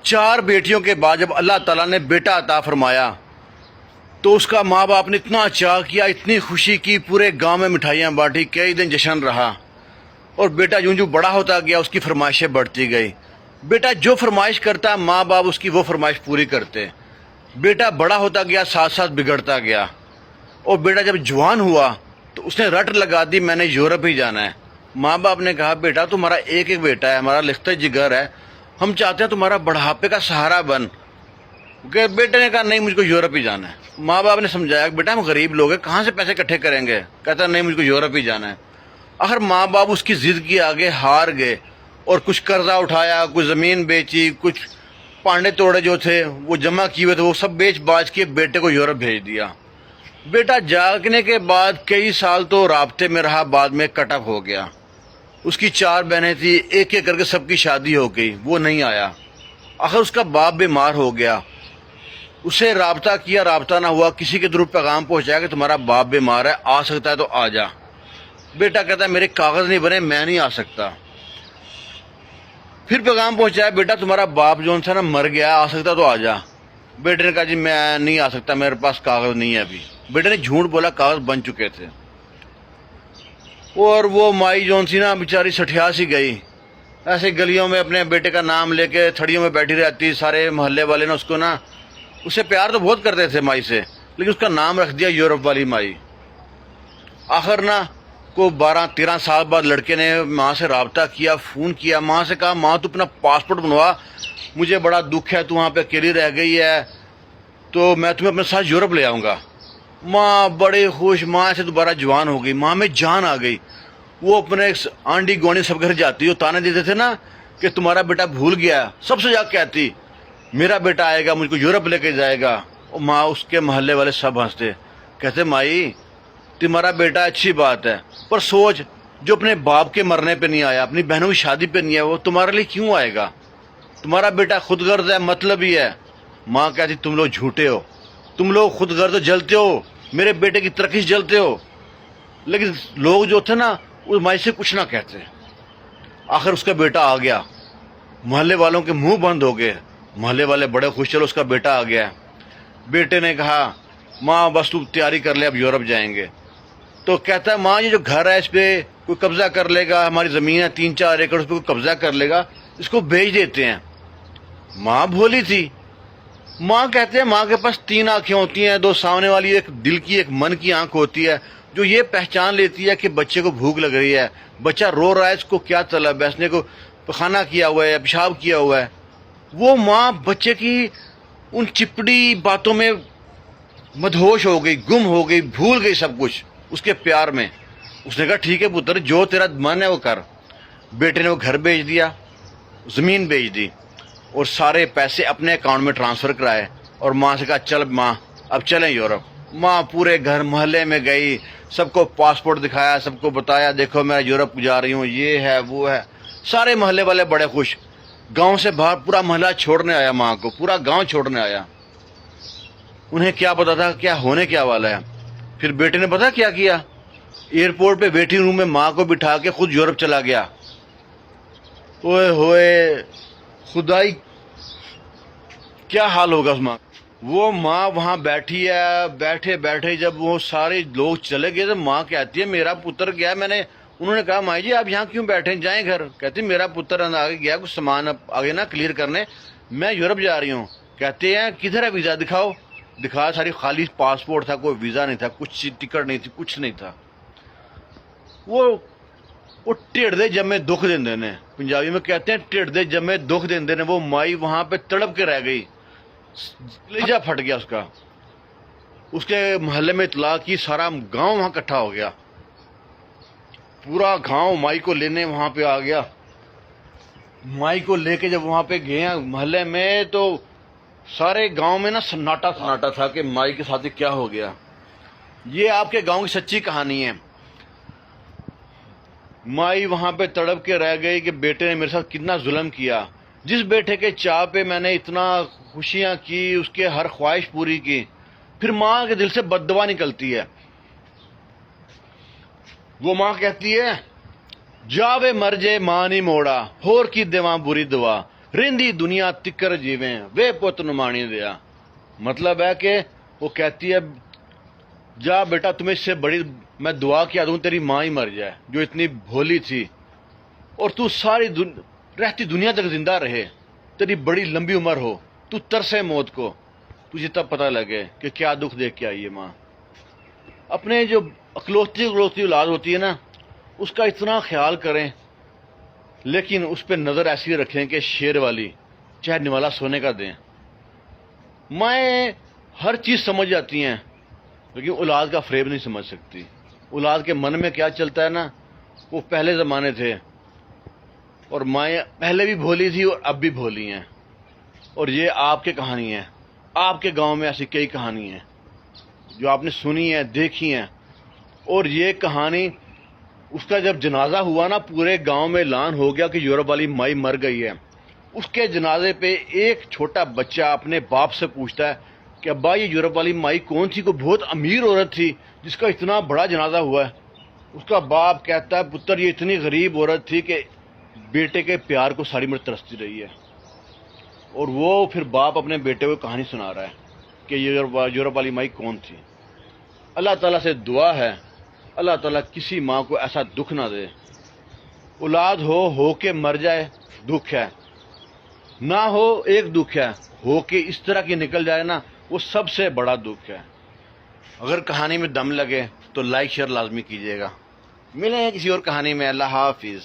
4 बेटियों के बाद जब अल्लाह ताला ने बेटा अता फरमाया तो उसका माँ बाप ने इतना चाह किया, इतनी खुशी की, पूरे गांव में मिठाइयाँ बांटी, कई दिन जश्न रहा। और बेटा यूं यूं बड़ा होता गया, उसकी फरमाइशें बढ़ती गई। बेटा जो फरमाइश करता माँ बाप उसकी वो फरमाइश पूरी करते। बेटा बड़ा होता गया, साथ साथ बिगड़ता गया। और बेटा जब जवान हुआ तो उसने रट लगा दी, मैंने यूरोप ही जाना है। माँ बाप ने कहा बेटा तुम्हारा एक एक बेटा है, हमारा लिखते जिगर है, हम चाहते हैं तुम्हारा बढ़ापे का सहारा बन। बेटे ने कहा नहीं, मुझको यूरोप ही जाना है। माँ बाप ने समझाया बेटा हम गरीब लोग हैं, कहाँ से पैसे इकट्ठे करेंगे। कहता नहीं, मुझको यूरोप ही जाना है। आखिर माँ बाप उसकी जिद के आगे हार गए और कुछ कर्जा उठाया, कुछ ज़मीन बेची, कुछ पांडे तोड़े जो थे वो जमा किए हुए थे, वो सब बेच बाच के बेटे को यूरोप भेज दिया। बेटा जागने के बाद कई साल तो राब्ते में रहा, बाद में कटअप हो गया। उसकी 4 बहनें थी, एक एक करके सबकी शादी हो गई, वो नहीं आया। आखिर उसका बाप बीमार हो गया, उसे राब्ता किया, राब्ता ना हुआ। किसी के थ्रू पैगाम पहुंचाया कि तुम्हारा बाप बीमार है, आ सकता है तो आ जा। बेटा कहता है मेरे कागज नहीं बने, मैं नहीं आ सकता। फिर पैगाम पहुंचाया बेटा तुम्हारा बाप जो था ना मर गया, आ सकता तो आ जा। बेटे ने कहा जी मैं नहीं आ सकता, मेरे पास कागज नहीं है अभी। बेटे ने झूठ बोला, कागज बन चुके थे। और वो माई जोन सी ना बेचारी सठिया सी गई, ऐसे गलियों में अपने बेटे का नाम लेके थड़ियों में बैठी रहती। सारे मोहल्ले वाले ना उसको ना, उसे प्यार तो बहुत करते थे माई से, लेकिन उसका नाम रख दिया यूरोप वाली माई। आखिर ना को 12-13 साल बाद लड़के ने माँ से रब्ता किया, फ़ोन किया, माँ से कहा माँ तू अपना पासपोर्ट बनवा, मुझे बड़ा दुख है, तू वहाँ पे अकेली रह गई है, तो मैं तुम्हें अपने साथ यूरोप ले आऊँगा। माँ बड़े खुश, माँ से दोबारा जवान हो गई, माँ में जान आ गई। वो अपने आंटी गोनी सब घर जाती, वो ताने देते थे ना कि तुम्हारा बेटा भूल गया, सबसे जाकर कहती मेरा बेटा आएगा मुझको यूरोप लेके जाएगा। और माँ उसके मोहल्ले वाले सब हंसते, कहते माई तुम्हारा बेटा अच्छी बात है, पर सोच जो अपने बाप के मरने पे नहीं आया, अपनी बहनों की शादी पे नहीं है, वो तुम्हारे लिए क्यों आएगा। तुम्हारा बेटा खुदगर्ज है, मतलब ही है। माँ कहती तुम लोग झूठे हो, तुम लोग खुदगर्ज जलते हो, मेरे बेटे की तरक्की से जलते हो। लेकिन लोग जो थे ना उस माई से कुछ ना कहते। आखिर उसका बेटा आ गया, मोहल्ले वालों के मुंह बंद हो गए, मोहल्ले वाले बड़े खुश, चलो उसका बेटा आ गया। बेटे ने कहा माँ बस तू तैयारी कर ले, अब यूरोप जाएंगे। तो कहता है माँ ये जो घर है इस पर कोई कब्जा कर लेगा, हमारी ज़मीन है 3-4 एकड़, उस पर कोई कब्जा कर लेगा, इसको बेच देते हैं। माँ भोली थी। माँ कहते हैं माँ के पास 3 आँखें होती हैं, 2 सामने वाली, एक दिल की एक मन की आँख होती है, जो ये पहचान लेती है कि बच्चे को भूख लग रही है, बच्चा रो रहा है, इसको क्या तलब है, इसने को पखाना किया हुआ है या पेशाब किया हुआ है। वो माँ बच्चे की उन चिपड़ी बातों में मदहोश हो गई, गुम हो गई, भूल गई सब कुछ उसके प्यार में। उसने कहा ठीक है पुत्र, जो तेरा मन है वो कर। बेटे ने वो घर बेच दिया, ज़मीन बेच दी और सारे पैसे अपने अकाउंट में ट्रांसफ़र कराए। और माँ से कहा चल माँ अब चलें यूरोप। माँ पूरे घर मोहल्ले में गई, सबको पासपोर्ट दिखाया, सबको बताया देखो मैं यूरोप जा रही हूँ, ये है वो है। सारे मोहल्ले वाले बड़े खुश। गांव से बाहर पूरा मोहल्ला छोड़ने आया माँ को, पूरा गांव छोड़ने आया। उन्हें क्या पता था क्या होने क्या वाला है। फिर बेटे ने पता क्या किया, एयरपोर्ट पे वेटिंग रूम में माँ को बिठा के खुद यूरोप चला गया। ओए होए खुदाई, क्या हाल होगा उस माँ। वो माँ वहाँ बैठी है, बैठे बैठे जब वो सारे लोग चले गए तो माँ कहती है मेरा पुत्र गया। उन्होंने कहा माँ जी आप यहाँ क्यों बैठे, जाएं घर। कहती मेरा पुत्र आगे गया कुछ सामान आगे ना क्लियर करने, मैं यूरोप जा रही हूँ। कहते हैं किधर है वीज़ा, दिखाओ। दिखा, सारी खाली पासपोर्ट था, कोई वीज़ा नहीं था, कुछ टिकट नहीं थी, कुछ नहीं था। वो टेढ़े जमे दुख देंदे ने, पंजाबी में कहते हैं टेढ़े जमे दुख देंदे ने। वो माई वहाँ पे तड़प के रह गई, कलेजा फट गया उसका। उसके मोहल्ले में इतला की, सारा गांव वहाँ इकट्ठा हो गया, पूरा गांव माई को लेने वहाँ पे आ गया। माई को लेके जब वहाँ पे गए मोहल्ले में तो सारे गांव में ना सन्नाटा सन्नाटा था कि माई के साथ क्या हो गया। ये आपके गांव की सच्ची कहानी है। माई वहाँ पे तड़प के रह गई कि बेटे ने मेरे साथ कितना जुल्म किया। जिस बेटे के चाह पे मैंने इतना खुशियाँ की, उसके हर ख्वाहिश पूरी की, फिर माँ के दिल से बद्दुआ निकलती है। वो माँ कहती है जावे मर जे माँ नहीं मोड़ा, होर की देवा बुरी दुआ। رندی دنیا تکر جیویں وے پت نمانی دیا. مطلب ہے کہ وہ کہتی ہے جا بیٹا تمہیں اس سے بڑی میں دعا کیا دوں تیری ماں ہی مر جائے جو اتنی بھولی تھی اور تو ساری رہتی دنیا تک زندہ رہے, تیری بڑی لمبی عمر ہو, تو ترسے موت کو, تجھے تب پتہ لگے کہ کیا دکھ دیکھ کے آئی ہے ماں. اپنے جو اکلوتی اولاد ہوتی ہے نا اس کا اتنا خیال کریں, لیکن اس پہ نظر ایسی رکھیں کہ شیر والی چاہے نوالا سونے کا دیں. مائیں ہر چیز سمجھ جاتی ہیں لیکن اولاد کا فریب نہیں سمجھ سکتی. اولاد کے من میں کیا چلتا ہے نا وہ پہلے زمانے تھے, اور مائیں پہلے بھی بھولی تھی اور اب بھی بھولی ہیں. اور یہ آپ کی کہانی ہے, آپ کے گاؤں میں ایسی کئی کہانی ہیں جو آپ نے سنی ہیں, دیکھی ہیں. اور یہ کہانی اس کا جب جنازہ ہوا نا پورے گاؤں میں اعلان ہو گیا کہ یورپ والی مائی مر گئی ہے. اس کے جنازے پہ ایک چھوٹا بچہ اپنے باپ سے پوچھتا ہے کہ ابا یہ یورپ والی مائی کون تھی؟ کوئی بہت امیر عورت تھی جس کا اتنا بڑا جنازہ ہوا ہے. اس کا باپ کہتا ہے پتر یہ اتنی غریب عورت تھی کہ بیٹے کے پیار کو ساری عمر ترستی رہی ہے. اور وہ پھر باپ اپنے بیٹے کو کہانی سنا رہا ہے کہ یورپ والی مائی کون تھی. اللہ تعالیٰ سے دعا ہے اللہ تعالیٰ کسی ماں کو ایسا دکھ نہ دے. اولاد ہو کے مر جائے دکھ ہے, نہ ہو ایک دکھ ہے, ہو کے اس طرح کی نکل جائے نا وہ سب سے بڑا دکھ ہے. اگر کہانی میں دم لگے تو لائک شیئر لازمی کیجیے گا. ملیں گے کسی اور کہانی میں. اللہ حافظ.